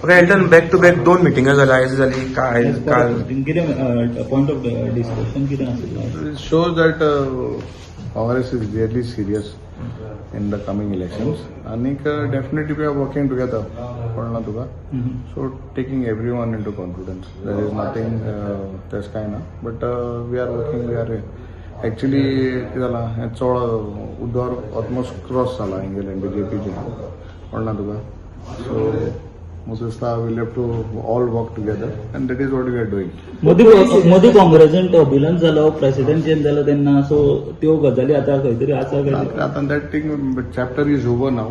Okay Elton back to back 2 मिटिंगा जाल्या आयज जाली काय काल कितें पॉइंट ऑफ डिस्कशन कितें आसलें? It shows that Congress is really serious in the coming elections. And definitely we are working together. So taking everyone into confidence. There is nothing that's kind of. But we are working. We are actually it's all Uddhav almost cross sala England BJP ji. So Musista will have to all work together, and that is what we are doing. Modi काँग्रेसीन turbulence जालो president change जालो तेन्ना so त्यो गजाली आतां खंय तरी आसा काय? That thing chapter is over now.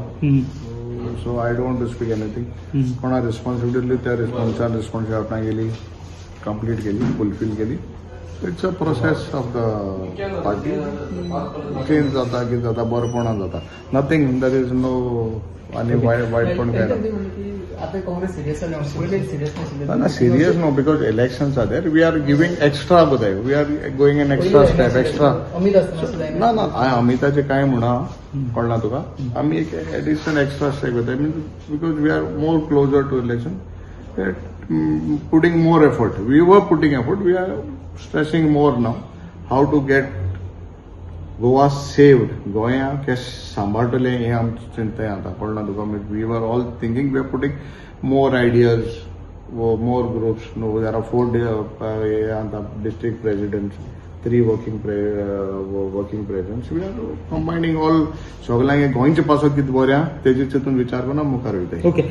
So I don't want to speak anything. कोणा रिस्पॉन्सिबिलिटी त्या रिस्पॉन्सिबिलिटी आपण गेली कंप्लीट केली फुलफिल केली. It's a process of the party change जाता कितें जाता बरेपणा जाता नथिंग दॅट इज नो आणि वायट पण काय ना serious no because elections are there we are giving extra बताय we are going an extra step extra ना ना अमिताचे काय म्हणा कळना तुका आम्ही एक एडिशनल एक्स्ट्रा स्टेप घेताय because we are more closer to election putting more effort we were putting effort we are stressing more now how to get Goa saved. गोंया कशें सांबाळटले हें आमची चिंता आतां कळना तुका we were all thinking we are putting more ideas more groups no there are 4 आतां district presidents 3 working presidents we are combining all सगळ्यांक गोंयचे पासत कितें बरें तेजे चिंतून विचार करून मुखार वयताय. ओके